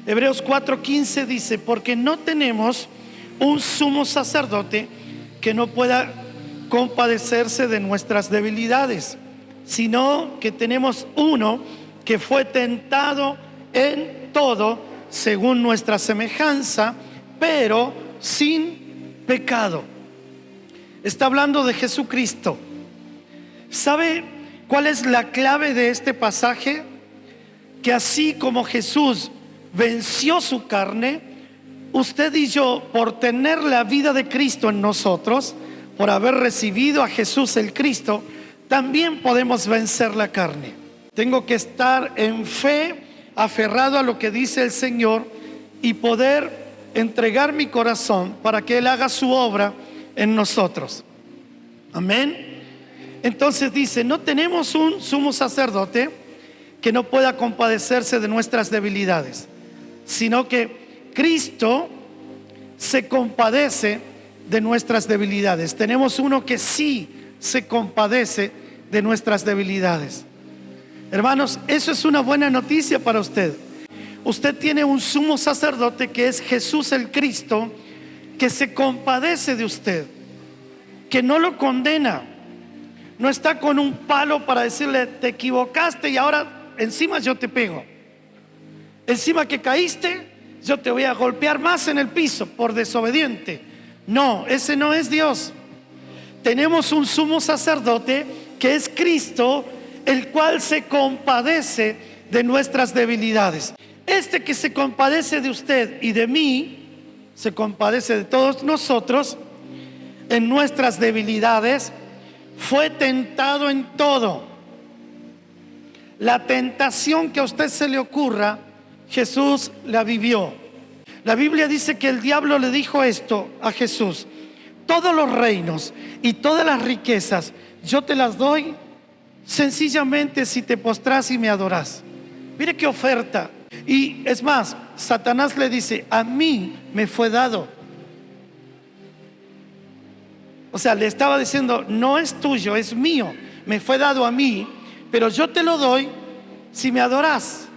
Hebreos 4:15 dice: porque no tenemos un sumo sacerdote que no pueda compadecerse de nuestras debilidades, sino que tenemos uno que fue tentado en todo según nuestra semejanza, pero sin pecado. Está hablando de Jesucristo. ¿Sabe cuál es la clave de este pasaje? Que así como Jesús venció su carne, usted y yo, por tener la vida de Cristo en nosotros, por haber recibido a Jesús el Cristo, también podemos vencer la carne. Tengo que estar en fe, aferrado a lo que dice el Señor, y poder entregar mi corazón para que Él haga su obra en nosotros. Amén. Entonces dice: no tenemos un sumo sacerdote que no pueda compadecerse de nuestras debilidades, sino que Cristo se compadece de nuestras debilidades. Tenemos uno que sí se compadece de nuestras debilidades. Hermanos, eso es una buena noticia para usted. Usted tiene un sumo sacerdote que es Jesús el Cristo, que se compadece de usted, que no lo condena, no está con un palo para decirle: te equivocaste y ahora encima yo te pego, encima que caíste yo te voy a golpear más en el piso por desobediente. No, ese no es Dios. Tenemos un sumo sacerdote que es Cristo, el cual se compadece de nuestras debilidades. Este que se compadece de usted y de mí, se compadece de todos nosotros en nuestras debilidades, fue tentado en todo. La tentación que a usted se le ocurra, Jesús la vivió. La Biblia dice que el diablo le dijo esto a Jesús: todos los reinos y todas las riquezas yo te las doy sencillamente si te postras y me adoras. Mire qué oferta. Y es más, Satanás le dice: a mí me fue dado. O sea, le estaba diciendo: no es tuyo, es mío, me fue dado a mí, pero yo te lo doy si me adoras.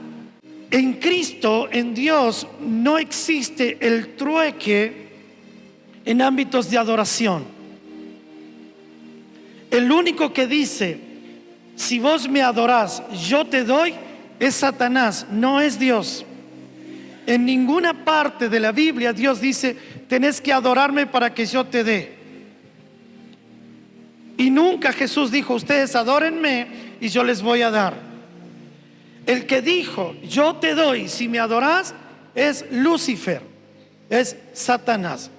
En Cristo, en Dios, no existe el trueque en ámbitos de adoración. El único que dice: si vos me adorás, yo te doy, es Satanás, no es Dios. En ninguna parte de la Biblia Dios dice: tenés que adorarme para que yo te dé. Y nunca Jesús dijo: ustedes adórenme y yo les voy a dar. El que dijo: yo te doy si me adorás, es Lucifer, es Satanás.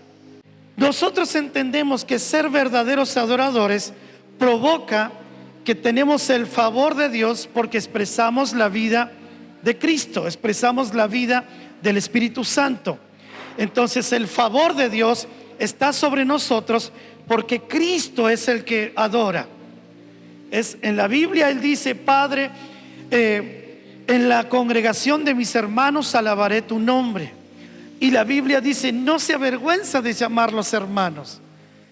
Nosotros entendemos que ser verdaderos adoradores provoca que tenemos el favor de Dios, porque expresamos la vida de Cristo, expresamos la vida del Espíritu Santo. Entonces el favor de Dios está sobre nosotros porque Cristo es el que adora. En la Biblia Él dice: Padre, en la congregación de mis hermanos alabaré tu nombre. Y la Biblia dice: no se avergüenza de llamarlos hermanos.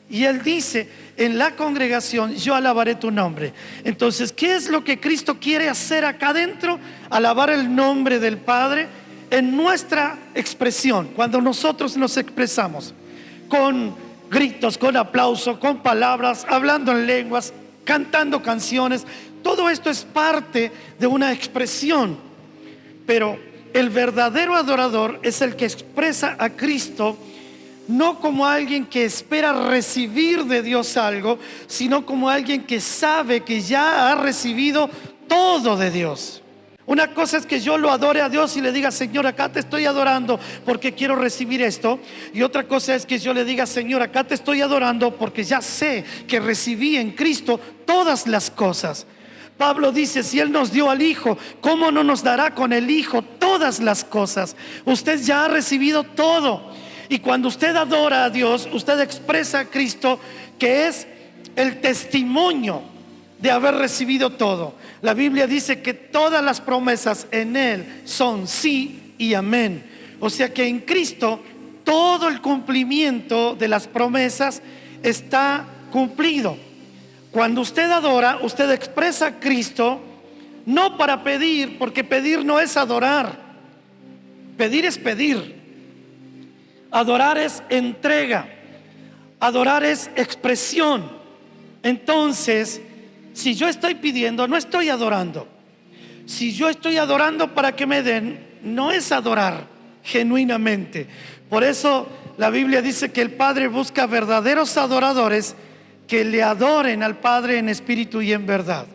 Y Él dice: en la congregación yo alabaré tu nombre. Entonces, ¿qué es lo que Cristo quiere hacer acá adentro? Alabar el nombre del Padre en nuestra expresión. Cuando nosotros nos expresamos con gritos, con aplauso, con palabras, hablando en lenguas, cantando canciones, todo esto es parte de una expresión. Pero el verdadero adorador es el que expresa a Cristo no como alguien que espera recibir de Dios algo, sino como alguien que sabe que ya ha recibido todo de Dios. Una cosa es que yo lo adore a Dios y le diga: Señor, acá te estoy adorando porque quiero recibir esto. Y otra cosa es que yo le diga: Señor, acá te estoy adorando porque ya sé que recibí en Cristo todas las cosas. Pablo dice: si Él nos dio al Hijo, ¿cómo no nos dará con el Hijo todas las cosas? Usted ya ha recibido todo. Y cuando usted adora a Dios, usted expresa a Cristo, que es el testimonio de haber recibido todo. La Biblia dice que todas las promesas en Él son sí y amén. O sea que en Cristo todo el cumplimiento de las promesas está cumplido. Cuando usted adora, usted expresa a Cristo, no para pedir, porque pedir no es adorar. Pedir es pedir. Adorar es entrega. Adorar es expresión. Entonces, si yo estoy pidiendo, no estoy adorando. Si yo estoy adorando para que me den, no es adorar genuinamente. Por eso la Biblia dice que el Padre busca verdaderos adoradores que le adoren al Padre en espíritu y en verdad.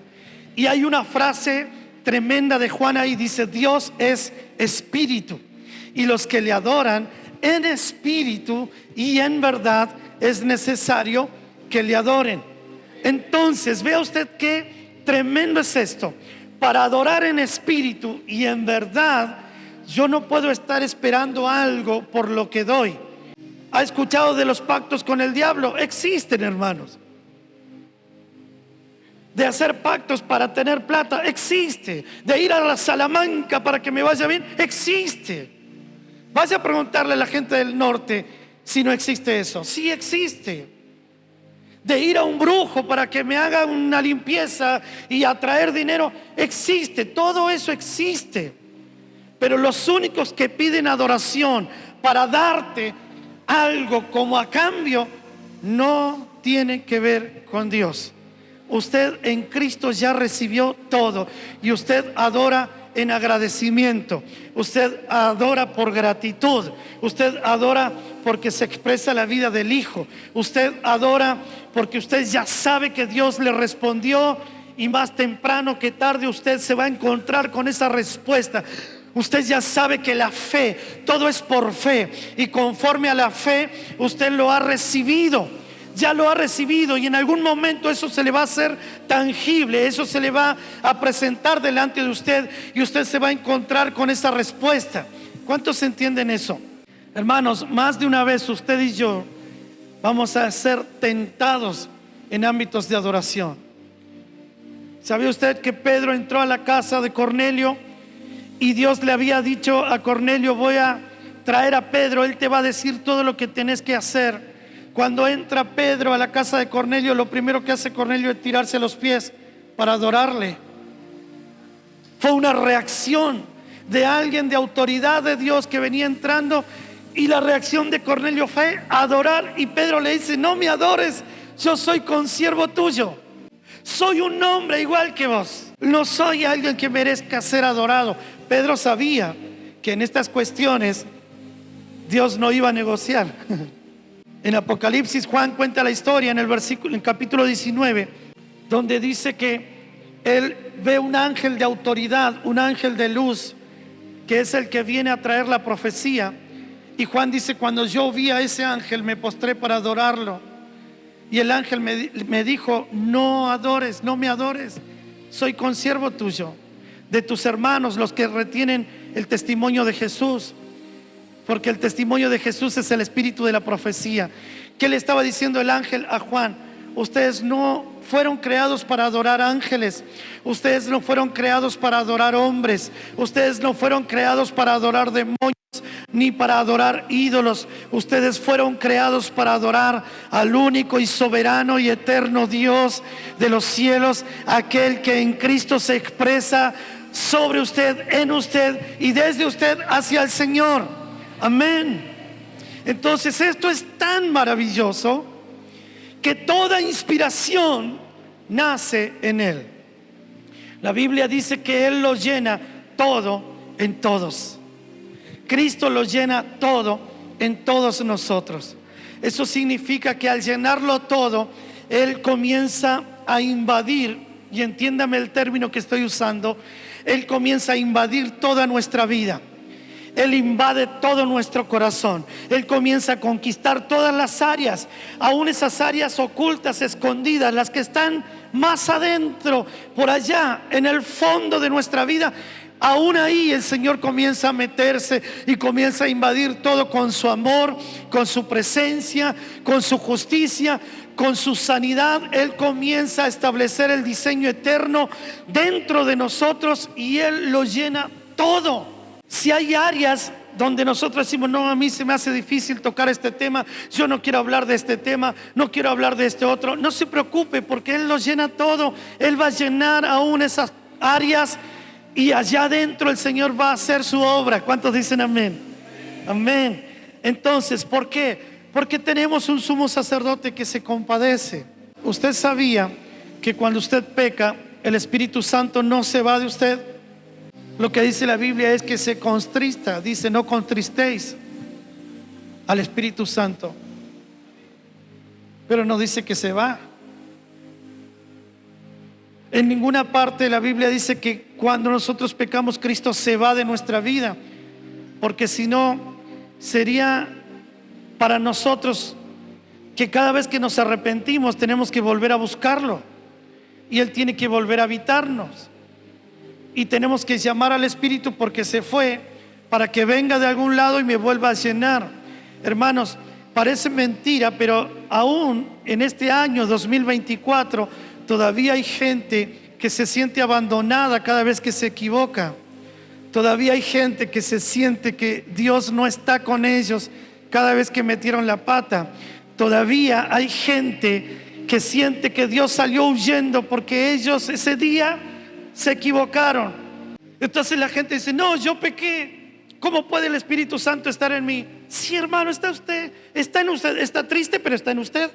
Y hay una frase tremenda de Juan ahí, dice: Dios es espíritu, y los que le adoran en espíritu y en verdad es necesario que le adoren. Entonces, vea usted qué tremendo es esto. Para adorar en espíritu y en verdad, yo no puedo estar esperando algo por lo que doy. ¿Ha escuchado de los pactos con el diablo? Existen, hermanos. De hacer pactos para tener plata, existe. De ir a la Salamanca para que me vaya bien, existe. Vaya a preguntarle a la gente del norte si no existe eso. Sí existe. De ir a un brujo para que me haga una limpieza y atraer dinero, existe. Todo eso existe. Pero los únicos que piden adoración para darte algo como a cambio, no tienen que ver con Dios. Usted en Cristo ya recibió todo, y usted adora en agradecimiento. Usted adora por gratitud. Usted adora porque se expresa la vida del Hijo. Usted adora porque usted ya sabe que Dios le respondió, y más temprano que tarde usted se va a encontrar con esa respuesta. Usted ya sabe que la fe, todo es por fe, y conforme a la fe usted lo ha recibido. Ya lo ha recibido, y en algún momento eso se le va a hacer tangible. Eso se le va a presentar delante de usted, y usted se va a encontrar con esa respuesta. ¿Cuántos entienden eso? Hermanos, más de una vez usted y yo vamos a ser tentados en ámbitos de adoración. ¿Sabía usted que Pedro entró a la casa de Cornelio y Dios le había dicho a Cornelio: voy a traer a Pedro, él te va a decir todo lo que tienes que hacer? Cuando entra Pedro a la casa de Cornelio, lo primero que hace Cornelio es tirarse a los pies para adorarle. Fue una reacción de alguien de autoridad de Dios que venía entrando, y la reacción de Cornelio fue adorar. Y Pedro le dice: no me adores, yo soy consiervo tuyo. Soy un hombre igual que vos. No soy alguien que merezca ser adorado. Pedro sabía que en estas cuestiones Dios no iba a negociar. En Apocalipsis, Juan cuenta la historia en el capítulo 19, donde dice que él ve un ángel de autoridad, un ángel de luz, que es el que viene a traer la profecía. Y Juan dice: cuando yo vi a ese ángel, me postré para adorarlo. Y el ángel me dijo: no adores, no me adores, soy consiervo tuyo, de tus hermanos, los que retienen el testimonio de Jesús. Porque el testimonio de Jesús es el espíritu de la profecía. ¿Qué le estaba diciendo el ángel a Juan? Ustedes no fueron creados para adorar ángeles. Ustedes no fueron creados para adorar hombres. Ustedes no fueron creados para adorar demonios, ni para adorar ídolos. Ustedes fueron creados para adorar al único y soberano y eterno Dios de los cielos, aquel que en Cristo se expresa sobre usted, en usted y desde usted hacia el Señor. Amén. Entonces esto es tan maravilloso que toda inspiración nace en Él. La Biblia dice que Él lo llena todo en todos. Cristo lo llena todo en todos nosotros. Eso significa que al llenarlo todo, Él comienza a invadir, y entiéndame el término que estoy usando, Él comienza a invadir toda nuestra vida. Él invade todo nuestro corazón. Él comienza a conquistar todas las áreas, aún esas áreas ocultas, escondidas, las que están más adentro, por allá, en el fondo de nuestra vida. Aún ahí el Señor comienza a meterse y comienza a invadir todo con su amor, con su presencia, con su justicia, con su sanidad. Él comienza a establecer el diseño eterno dentro de nosotros, y Él lo llena todo. Si hay áreas donde nosotros decimos: no, a mí se me hace difícil tocar este tema, yo no quiero hablar de este tema, no quiero hablar de este otro, no se preocupe, porque Él lo llena todo. Él va a llenar aún esas áreas y allá adentro el Señor va a hacer su obra. ¿Cuántos dicen amén? Amén. Entonces, ¿por qué? Porque tenemos un sumo sacerdote que se compadece. ¿Usted sabía que cuando usted peca, el Espíritu Santo no se va de usted? Lo que dice la Biblia es que se contrista. Dice, no contristéis al Espíritu Santo. Pero no dice que se va. En ninguna parte de la Biblia dice que cuando nosotros pecamos, Cristo se va de nuestra vida, porque si no, sería para nosotros que cada vez que nos arrepentimos tenemos que volver a buscarlo, y Él tiene que volver a habitarnos, y tenemos que llamar al Espíritu porque se fue, para que venga de algún lado y me vuelva a llenar. Hermanos, parece mentira, pero aún en este año 2024 todavía hay gente que se siente abandonada cada vez que se equivoca. Todavía hay gente que se siente que Dios no está con ellos cada vez que metieron la pata. Todavía hay gente que siente que Dios salió huyendo porque ellos ese día se equivocaron. Entonces la gente dice, no, yo pequé, ¿cómo puede el Espíritu Santo estar en mí? Sí, hermano, está en usted, está triste, pero está en usted.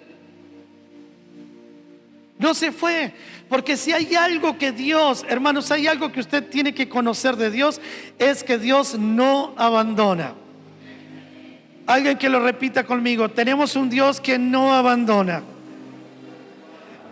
No se fue, porque si hay algo que Dios, hermanos, hay algo que usted tiene que conocer de Dios, es que Dios no abandona. Alguien que lo repita conmigo: tenemos un Dios que no abandona.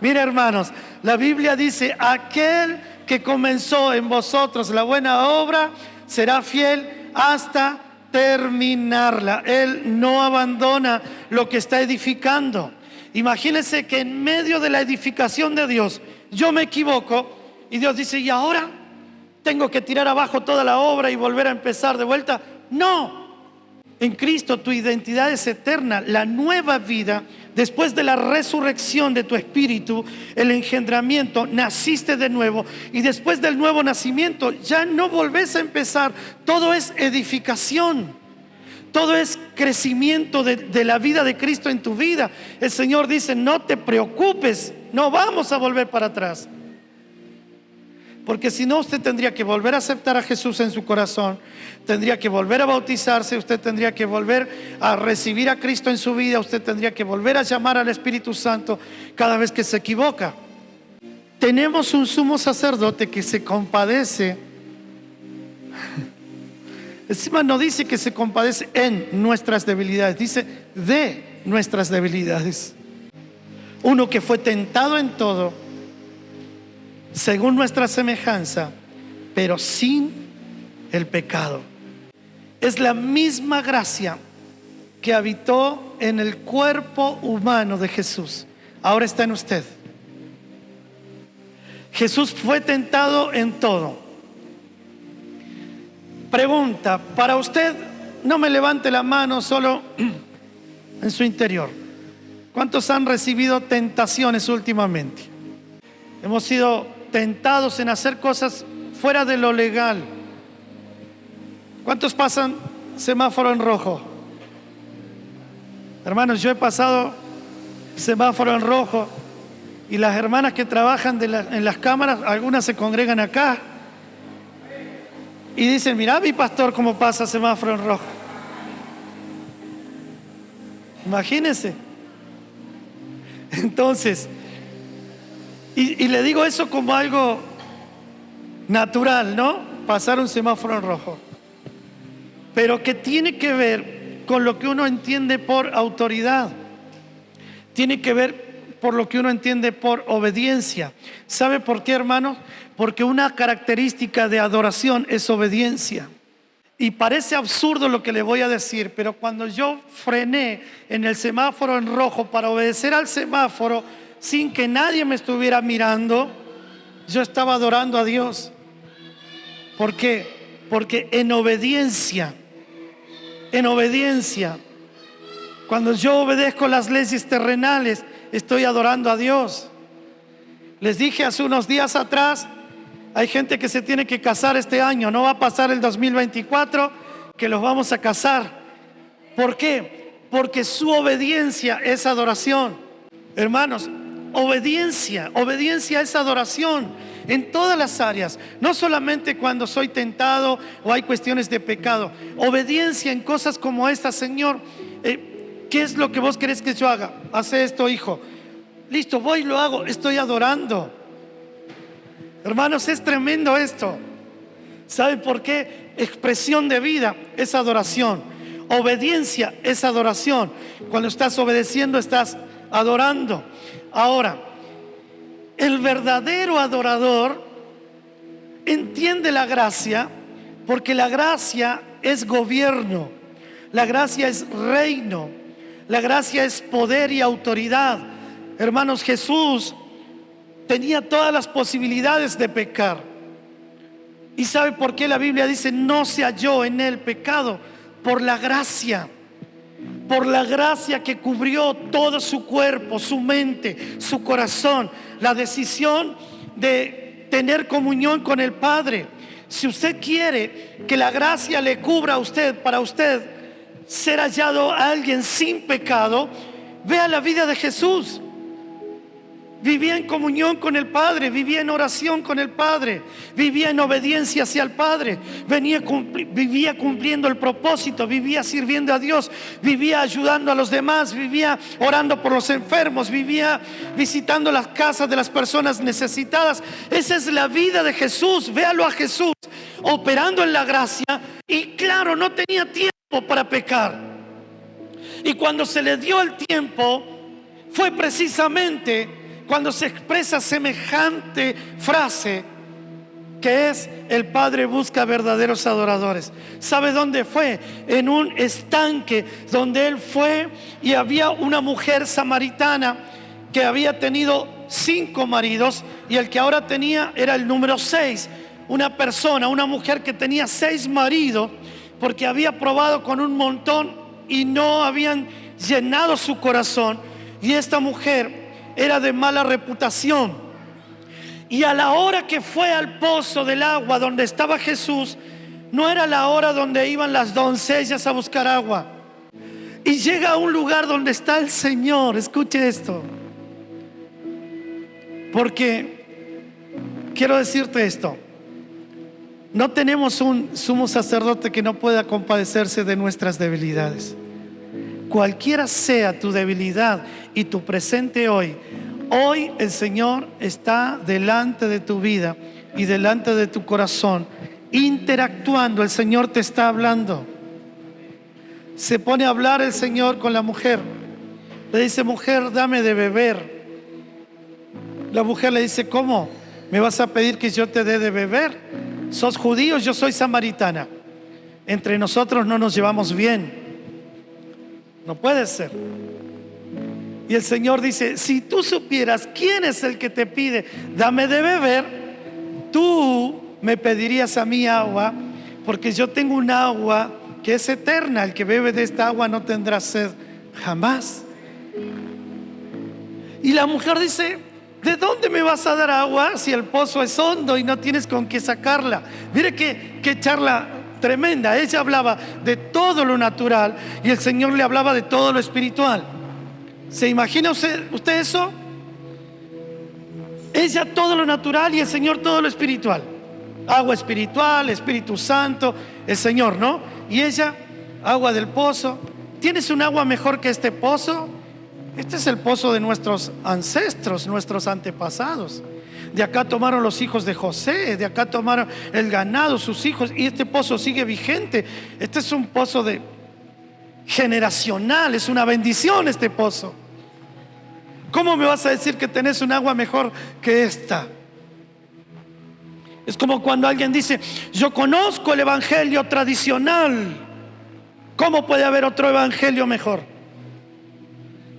Mira, hermanos, la Biblia dice, aquel que comenzó en vosotros la buena obra será fiel hasta terminarla. Él no abandona lo que está edificando. Imagínense que en medio de la edificación de Dios yo me equivoco y Dios dice, ¿y ahora tengo que tirar abajo toda la obra y volver a empezar de vuelta? No, en Cristo tu identidad es eterna. La nueva vida, después de la resurrección de tu espíritu, el engendramiento, naciste de nuevo, y después del nuevo nacimiento ya no volvés a empezar. Todo es edificación. Todo es crecimiento de la vida de Cristo en tu vida. El Señor dice, no te preocupes, no vamos a volver para atrás. Porque si no, usted tendría que volver a aceptar a Jesús en su corazón, tendría que volver a bautizarse, usted tendría que volver a recibir a Cristo en su vida, usted tendría que volver a llamar al Espíritu Santo cada vez que se equivoca. Tenemos un sumo sacerdote que se compadece. Encima no dice que se compadece en nuestras debilidades, dice de nuestras debilidades. Uno que fue tentado en todo, según nuestra semejanza, pero sin el pecado. Es la misma gracia que habitó en el cuerpo humano de Jesús, ahora está en usted. Jesús fue tentado en todo. Pregunta, para usted, no me levante la mano, solo en su interior. ¿Cuántos han recibido tentaciones últimamente? Hemos sido tentados en hacer cosas fuera de lo legal. ¿Cuántos pasan semáforo en rojo? Hermanos, yo he pasado semáforo en rojo, y las hermanas que trabajan en las cámaras, algunas se congregan acá y dicen, mira mi pastor cómo pasa semáforo en rojo. Imagínense. Entonces, y le digo eso como algo natural, ¿no? Pasar un semáforo en rojo. Pero que tiene que ver con lo que uno entiende por autoridad. Tiene que ver por lo que uno entiende por obediencia. ¿Sabe por qué, hermanos? Porque una característica de adoración es obediencia. Y parece absurdo lo que le voy a decir, pero cuando yo frené en el semáforo en rojo para obedecer al semáforo sin que nadie me estuviera mirando, yo estaba adorando a Dios. ¿Por qué? Porque en obediencia, cuando yo obedezco las leyes terrenales, estoy adorando a Dios. Les dije hace unos días atrás, hay gente que se tiene que casar este año. No va a pasar el 2024 que los vamos a casar. ¿Por qué? Porque su obediencia es adoración. Hermanos, obediencia. Obediencia es adoración en todas las áreas, no solamente cuando soy tentado o hay cuestiones de pecado. Obediencia en cosas como esta. Señor, ¿qué es lo que vos querés que yo haga? Hace esto, hijo. Listo, voy y lo hago. Estoy adorando. Hermanos, es tremendo esto. ¿Saben por qué? Expresión de vida es adoración. Obediencia es adoración. Cuando estás obedeciendo, estás adorando. Ahora, el verdadero adorador entiende la gracia, porque la gracia es gobierno, la gracia es reino, la gracia es poder y autoridad. Hermanos, Jesús tenía todas las posibilidades de pecar. ¿Y sabe por qué la Biblia dice no se halló en él pecado? Por la gracia que cubrió todo su cuerpo, su mente, su corazón, la decisión de tener comunión con el Padre. Si usted quiere que la gracia le cubra a usted, para usted ser hallado a alguien sin pecado, vea la vida de Jesús. Vivía en comunión con el Padre, vivía en oración con el Padre, vivía en obediencia hacia el Padre, vivía cumpliendo el propósito, vivía sirviendo a Dios, vivía ayudando a los demás, vivía orando por los enfermos, vivía visitando las casas de las personas necesitadas. Esa es la vida de Jesús. Véalo a Jesús operando en la gracia, y claro, no tenía tiempo para pecar. Y cuando se le dio el tiempo, fue precisamente cuando se expresa semejante frase, que es: el Padre busca verdaderos adoradores. ¿Sabe dónde fue? En un estanque donde él fue, y había una mujer samaritana que había tenido 5 maridos, y el que ahora tenía era el número 6. Una persona, una mujer que tenía 6 maridos, porque había probado con un montón y no habían llenado su corazón. Y esta mujer era de mala reputación, y a la hora que fue al pozo del agua donde estaba Jesús, no era la hora donde iban las doncellas a buscar agua. Y llega a un lugar donde está el Señor. Escuche esto, porque quiero decirte esto: no tenemos un sumo sacerdote que no pueda compadecerse de nuestras debilidades. Cualquiera sea tu debilidad y tu presente hoy el Señor está delante de tu vida y delante de tu corazón, interactuando. El Señor te está hablando. Se pone a hablar el Señor con la mujer. Le dice: mujer, dame de beber. La mujer le dice: ¿cómo? ¿Me vas a pedir que yo te dé de beber? ¿Sos judío? Yo soy samaritana. Entre nosotros no nos llevamos bien. No puede ser. Y el Señor dice: si tú supieras quién es el que te pide dame de beber, tú me pedirías a mí agua, porque yo tengo un agua que es eterna. El que bebe de esta agua no tendrá sed jamás. Y la mujer dice: ¿de dónde me vas a dar agua si el pozo es hondo y no tienes con qué sacarla? Mire qué charla tremenda. Ella hablaba de todo lo natural y el Señor le hablaba de todo lo espiritual. ¿Se imagina usted eso? Ella todo lo natural y el Señor todo lo espiritual. Agua espiritual, Espíritu Santo, el Señor, ¿no? Y ella, agua del pozo. ¿Tienes un agua mejor que este pozo? Este es el pozo de nuestros ancestros, nuestros antepasados. De acá tomaron los hijos de José, de acá tomaron el ganado, sus hijos, y este pozo sigue vigente. Este es un pozo generacional, es una bendición este pozo. ¿Cómo me vas a decir que tenés un agua mejor que esta? Es como cuando alguien dice: yo conozco el evangelio tradicional. ¿Cómo puede haber otro evangelio mejor?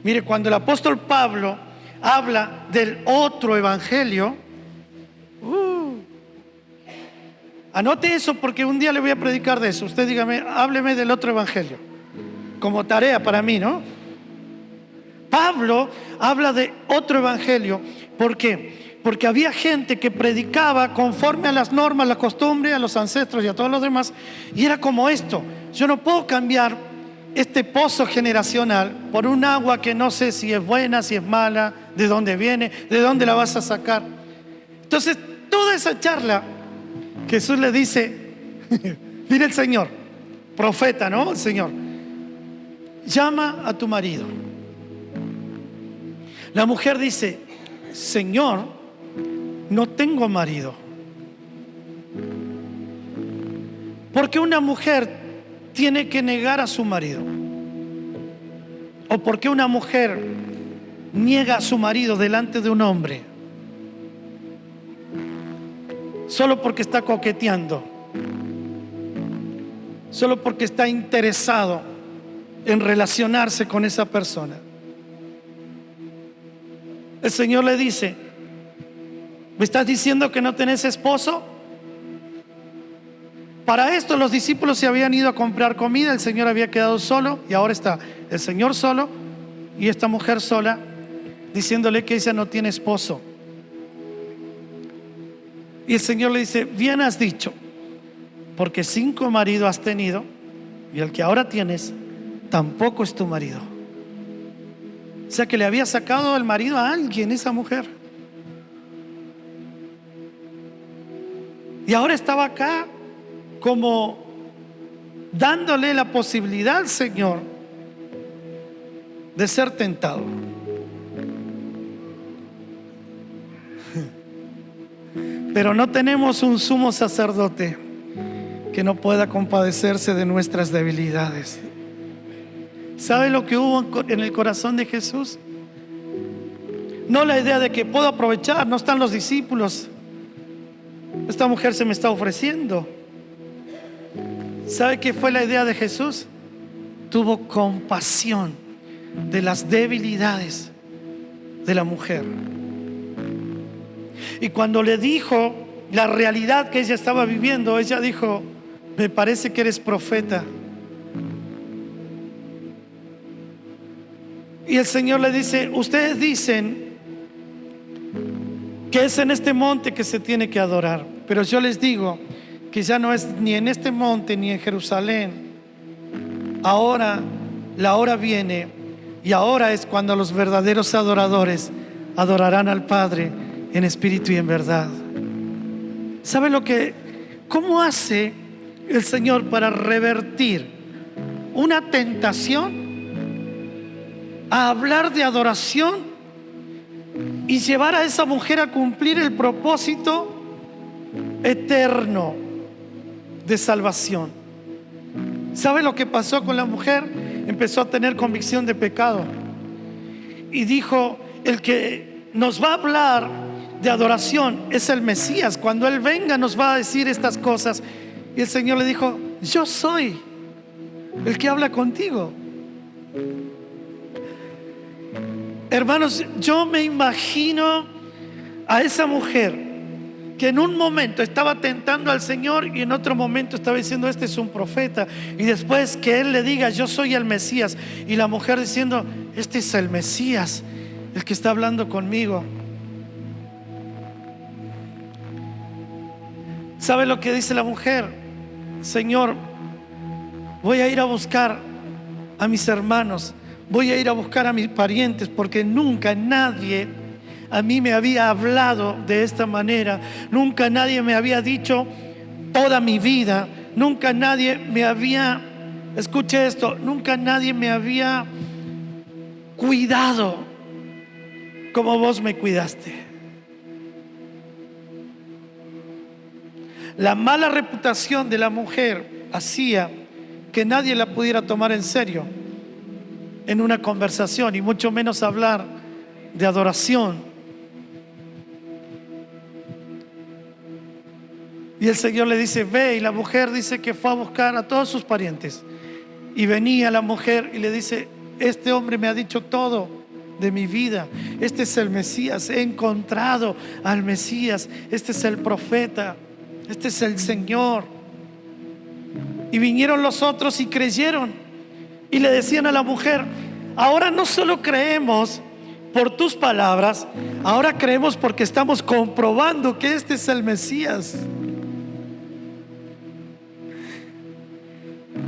Mire, cuando el apóstol Pablo habla del otro evangelio, anote eso, porque un día le voy a predicar de eso. Usted dígame, hábleme del otro evangelio, como tarea para mí, ¿no? Pablo habla de otro evangelio. ¿Por qué? Porque había gente que predicaba conforme a las normas, la costumbre, a los ancestros y a todos los demás, y era como esto: yo no puedo cambiar este pozo generacional por un agua que no sé si es buena, si es mala, ¿De dónde viene? ¿De dónde la vas a sacar? Entonces, toda esa charla, Jesús le dice, mire el Señor, profeta, ¿no? El Señor, llama a tu marido. La mujer dice, Señor, no tengo marido. ¿Por qué una mujer tiene que negar a su marido? ¿O por qué una mujer niega a su marido delante de un hombre? Solo porque está coqueteando, solo porque está interesado en relacionarse con esa persona. El Señor le dice, ¿me estás diciendo que no tenés esposo? Para esto los discípulos se habían ido a comprar comida, el Señor había quedado solo y ahora está el Señor solo y esta mujer sola, diciéndole que ella no tiene esposo. Y el Señor le dice, bien has dicho, porque 5 maridos has tenido y el que ahora tienes tampoco es tu marido. O sea que le había sacado el marido a alguien, esa mujer. Y ahora estaba acá como dándole la posibilidad al Señor de ser tentado. Pero no tenemos un sumo sacerdote que no pueda compadecerse de nuestras debilidades. ¿Sabe lo que hubo en el corazón de Jesús? No la idea de que puedo aprovechar, no están los discípulos, esta mujer se me está ofreciendo. ¿Sabe qué fue la idea de Jesús? Tuvo compasión de las debilidades de la mujer. Y cuando le dijo la realidad que ella estaba viviendo, ella dijo, me parece que eres profeta. Y el Señor le dice, ustedes dicen que es en este monte que se tiene que adorar, pero yo les digo que ya no es ni en este monte ni en Jerusalén. Ahora la hora viene y ahora es cuando los verdaderos adoradores adorarán al Padre en espíritu y en verdad. ¿Sabe cómo hace el Señor para revertir una tentación a hablar de adoración y llevar a esa mujer a cumplir el propósito eterno de salvación? ¿Sabe lo que pasó con la mujer? Empezó a tener convicción de pecado y dijo, el que nos va a hablar de adoración es el Mesías, cuando Él venga nos va a decir estas cosas. Y el Señor le dijo, yo soy el que habla contigo. Hermanos, yo me imagino a esa mujer que en un momento estaba tentando al Señor y en otro momento estaba diciendo, este es un profeta, y después que Él le diga, yo soy el Mesías, y la mujer diciendo, este es el Mesías, el que está hablando conmigo. ¿Sabe lo que dice la mujer? Señor, voy a ir a buscar a mis hermanos, voy a ir a buscar a mis parientes, porque nunca nadie a mí me había hablado de esta manera, nunca nadie me había dicho toda mi vida, nunca nadie me había, escuche esto, nunca nadie me había cuidado como vos me cuidaste. La mala reputación de la mujer hacía que nadie la pudiera tomar en serio en una conversación y mucho menos hablar de adoración. Y el Señor le dice, ve, y la mujer dice que fue a buscar a todos sus parientes. Y venía la mujer y le dice, este hombre me ha dicho todo de mi vida, este es el Mesías, he encontrado al Mesías, este es el profeta, este es el Señor. Y vinieron los otros y creyeron y le decían a la mujer, ahora no solo creemos por tus palabras, ahora creemos porque estamos comprobando que este es el Mesías.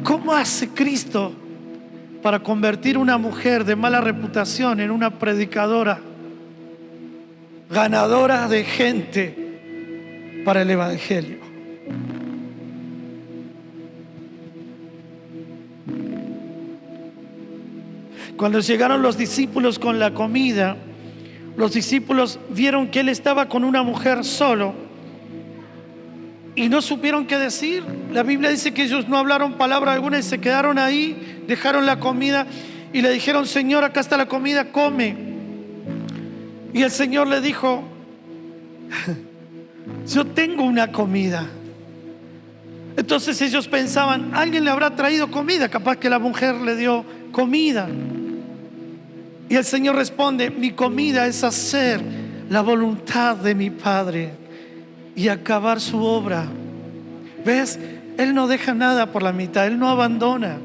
¿Cómo hace Cristo para convertir una mujer de mala reputación en una predicadora ganadora de gente para el Evangelio. Cuando llegaron los discípulos con la comida, los discípulos vieron que él estaba con una mujer solo y no supieron qué decir. La Biblia dice que ellos no hablaron palabra alguna y se quedaron ahí, dejaron la comida y le dijeron: Señor, acá está la comida, come. Y el Señor le dijo: yo tengo una comida. Entonces ellos pensaban: alguien le habrá traído comida, capaz que la mujer le dio comida. Y el Señor responde: mi comida es hacer la voluntad de mi Padre y acabar su obra. ¿Ves? Él no deja nada por la mitad, Él no abandona.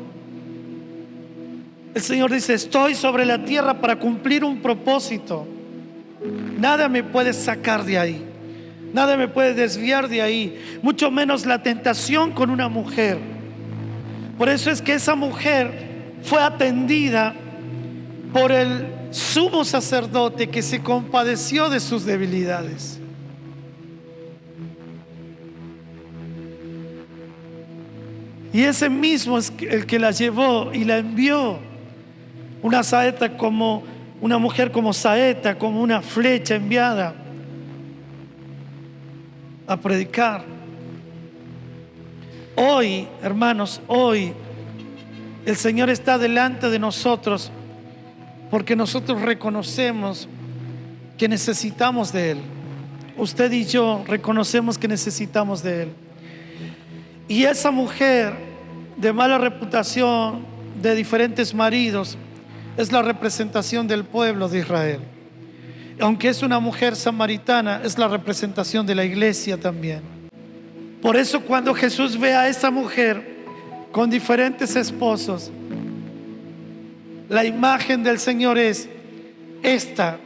El Señor dice: estoy sobre la tierra para cumplir un propósito. Nada me puede sacar de ahí, nada me puede desviar de ahí, mucho menos la tentación con una mujer. Por eso es que esa mujer fue atendida por el sumo sacerdote que se compadeció de sus debilidades. Y ese mismo es el que la llevó y la envió. Una saeta como una mujer, como saeta, como una flecha enviada a predicar. Hoy, hermanos, hoy el Señor está delante de nosotros porque nosotros reconocemos que necesitamos de Él. Usted y yo reconocemos que necesitamos de Él. Y esa mujer de mala reputación, de diferentes maridos, es la representación del pueblo de Israel. Aunque es una mujer samaritana, es la representación de la iglesia también. Por eso cuando Jesús ve a esa mujer con diferentes esposos, la imagen del Señor es esta,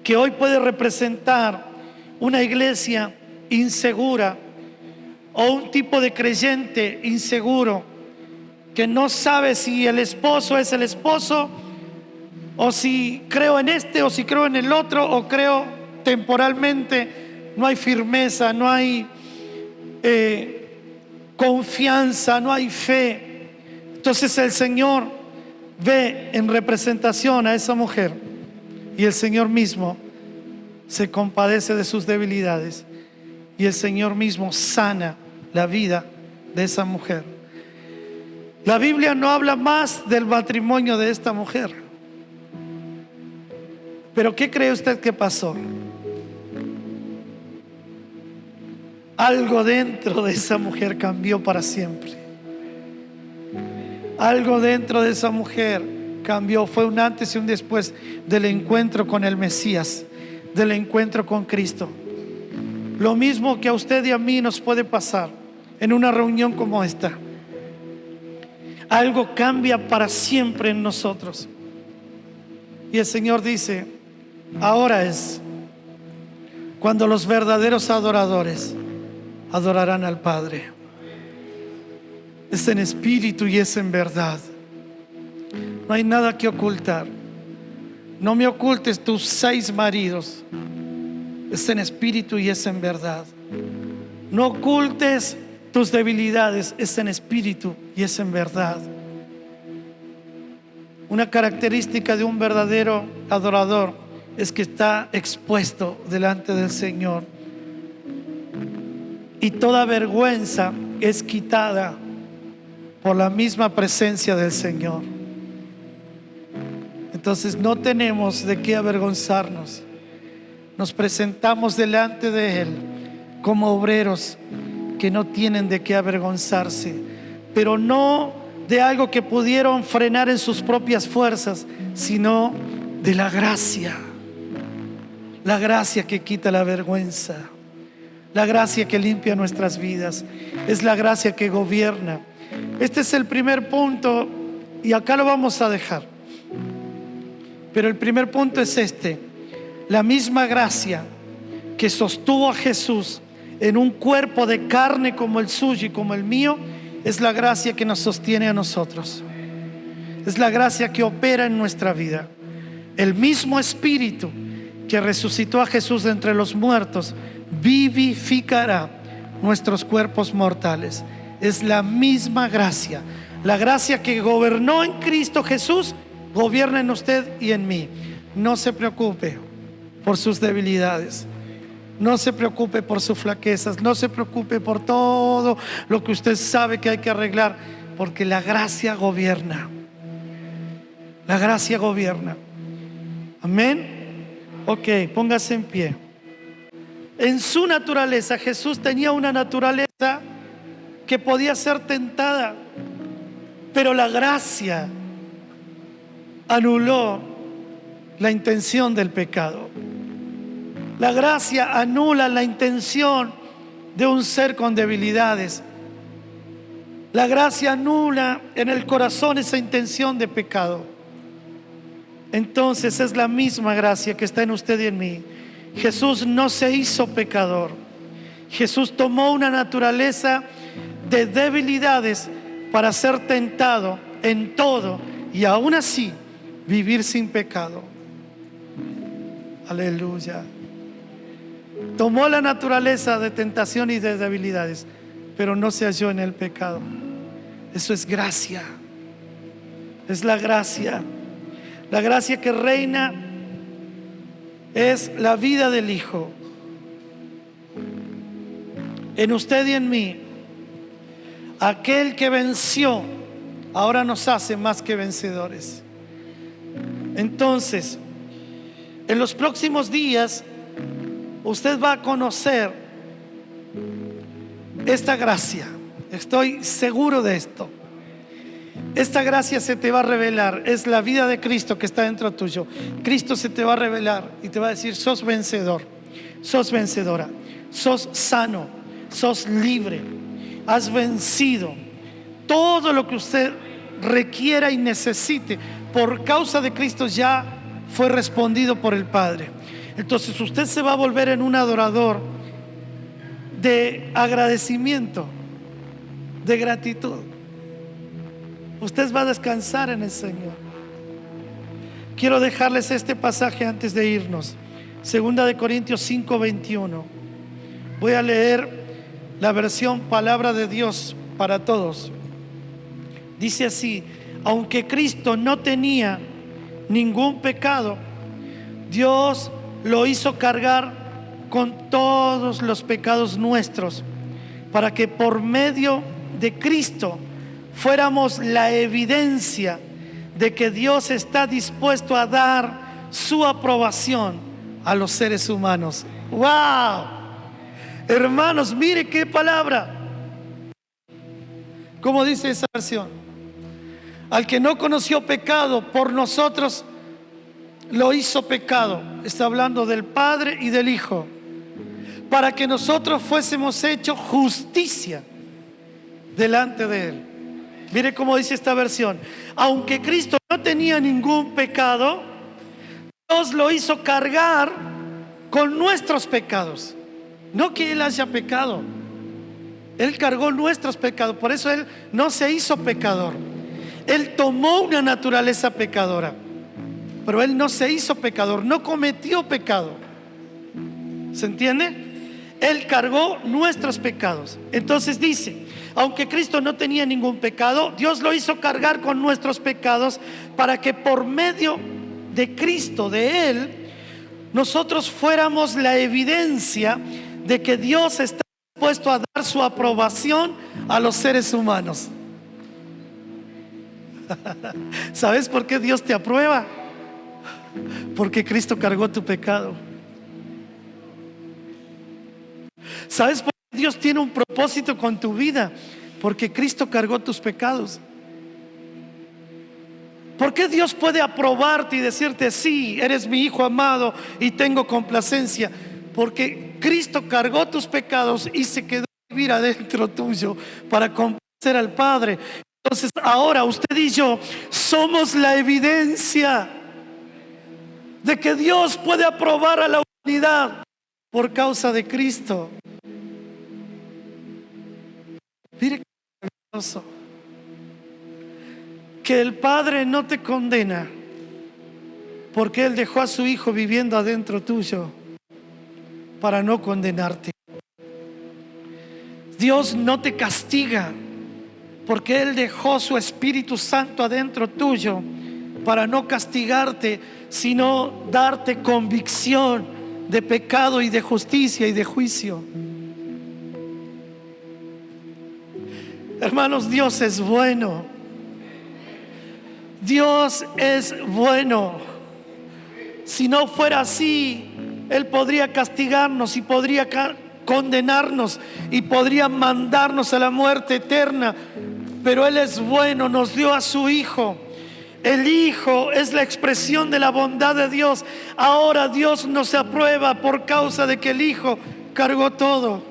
que hoy puede representar una iglesia insegura o un tipo de creyente inseguro que no sabe si el esposo es el esposo, o si creo en este o si creo en el otro, o creo temporalmente. No hay firmeza, no hay confianza, no hay fe. Entonces el Señor ve en representación a esa mujer y el Señor mismo se compadece de sus debilidades y el Señor mismo sana la vida de esa mujer. La Biblia no habla más del matrimonio de esta mujer. Pero ¿qué cree usted que pasó? Algo dentro de esa mujer cambió para siempre. Algo dentro de esa mujer cambió. Fue un antes y un después del encuentro con el Mesías, del encuentro con Cristo. Lo mismo que a usted y a mí nos puede pasar en una reunión como esta. Algo cambia para siempre en nosotros. Y el Señor dice: ahora es cuando los verdaderos adoradores adorarán al Padre. Es en espíritu y es en verdad. No hay nada que ocultar. No me ocultes tus 6 maridos. Es en espíritu y es en verdad. No ocultes tus debilidades. Es en espíritu y es en verdad. Una característica de un verdadero adorador es que está expuesto delante del Señor y toda vergüenza es quitada por la misma presencia del Señor. Entonces no tenemos de qué avergonzarnos. Nos presentamos delante de Él como obreros que no tienen de qué avergonzarse, pero no de algo que pudieron frenar en sus propias fuerzas, sino de la gracia que quita la vergüenza, la gracia que limpia nuestras vidas, es la gracia que gobierna. Este es el primer punto y acá lo vamos a dejar, pero el primer punto es este: la misma gracia que sostuvo a Jesús en un cuerpo de carne como el suyo y como el mío, es la gracia que nos sostiene a nosotros. Es la gracia que opera en nuestra vida. El mismo Espíritu que resucitó a Jesús de entre los muertos, vivificará nuestros cuerpos mortales. Es la misma gracia. La gracia que gobernó en Cristo Jesús, gobierna en usted y en mí. No se preocupe por sus debilidades. No se preocupe por sus flaquezas. No se preocupe por todo lo que usted sabe que hay que arreglar, porque la gracia gobierna. La gracia gobierna. Amén. Ok, póngase en pie. En su naturaleza, Jesús tenía una naturaleza que podía ser tentada, pero la gracia anuló la intención del pecado. La gracia anula la intención de un ser con debilidades. La gracia anula en el corazón esa intención de pecado. Entonces es la misma gracia que está en usted y en mí. Jesús no se hizo pecador. Jesús tomó una naturaleza de debilidades para ser tentado en todo y aún así vivir sin pecado. Aleluya. Tomó la naturaleza de tentación y de debilidades, pero no se halló en el pecado. Eso es gracia. Es la gracia. La gracia que reina es la vida del Hijo en usted y en mí. Aquel que venció ahora nos hace más que vencedores. Entonces, en los próximos días usted va a conocer esta gracia. Estoy seguro de esto. Esta gracia se te va a revelar. Es la vida de Cristo que está dentro tuyo. Cristo se te va a revelar y te va a decir: sos vencedor, sos vencedora, sos sano, sos libre, has vencido. Todo lo que usted requiera y necesite por causa de Cristo ya fue respondido por el Padre. Entonces usted se va a volver en un adorador de agradecimiento, de gratitud. Usted va a descansar en el Señor. Quiero dejarles este pasaje antes de irnos. 2 Corintios 5:21. Voy a leer la versión Palabra de Dios para todos. Dice así: aunque Cristo no tenía ningún pecado, Dios lo hizo cargar con todos los pecados nuestros, para que por medio de Cristo fuéramos la evidencia de que Dios está dispuesto a dar su aprobación a los seres humanos. ¡Wow! Hermanos, mire qué palabra. ¿Cómo dice esa versión? Al que no conoció pecado, por nosotros lo hizo pecado. Está hablando del Padre y del Hijo, para que nosotros fuésemos hechos justicia delante de Él. Mire cómo dice esta versión: aunque Cristo no tenía ningún pecado, Dios lo hizo cargar con nuestros pecados. No que Él haya pecado, Él cargó nuestros pecados. Por eso Él no se hizo pecador. Él tomó una naturaleza pecadora, pero Él no se hizo pecador, no cometió pecado. ¿Se entiende? Él cargó nuestros pecados. Entonces dice: aunque Cristo no tenía ningún pecado, Dios lo hizo cargar con nuestros pecados, para que por medio de Cristo, de Él, nosotros fuéramos la evidencia de que Dios está dispuesto a dar su aprobación a los seres humanos. ¿Sabes por qué Dios te aprueba? Porque Cristo cargó tu pecado. ¿Sabes por qué Dios tiene un propósito con tu vida? Porque Cristo cargó tus pecados. ¿Por qué Dios puede aprobarte y decirte: sí, eres mi hijo amado y tengo complacencia? Porque Cristo cargó tus pecados y se quedó a vivir adentro tuyo para complacer al Padre. Entonces ahora usted y yo somos la evidencia de que Dios puede aprobar a la humanidad por causa de Cristo. Mire qué maravilloso. Que el Padre no te condena, Porque Él dejó a su Hijo viviendo adentro tuyo para no condenarte. Dios no te castiga porque Él dejó su Espíritu Santo adentro tuyo para no castigarte, sino darte convicción de pecado y de justicia y de juicio. Hermanos, Dios es bueno. Dios es bueno. Si no fuera así, Él podría castigarnos y podría condenarnos y podría mandarnos a la muerte eterna. Pero Él es bueno, nos dio a su Hijo. El Hijo es la expresión de la bondad de Dios. Ahora Dios nos aprueba por causa de que el Hijo cargó todo.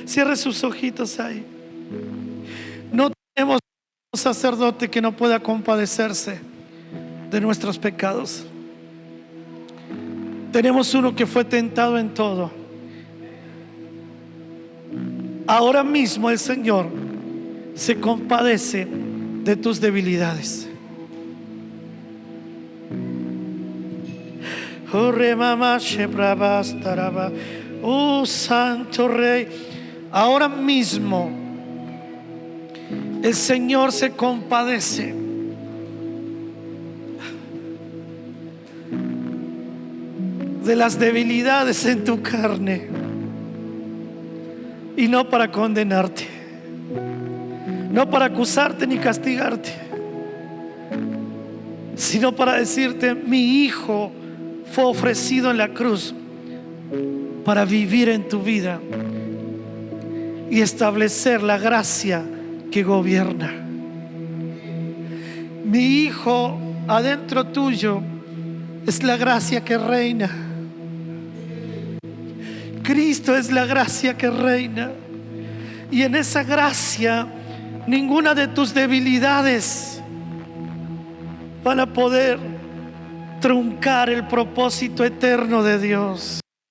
Cierre sus ojitos ahí. No tenemos un sacerdote que no pueda compadecerse de nuestros pecados. Tenemos uno que fue tentado en todo. Ahora mismo el Señor se compadece de tus debilidades. Oh Santo Rey, ahora mismo el Señor se compadece de las debilidades en tu carne, y no para condenarte, no para acusarte ni castigarte, sino para decirte: mi Hijo fue ofrecido en la cruz para vivir en tu vida y establecer la gracia que gobierna. Mi Hijo adentro tuyo es la gracia que reina. Cristo es la gracia que reina, y en esa gracia ninguna de tus debilidades van a poder truncar el propósito eterno de Dios.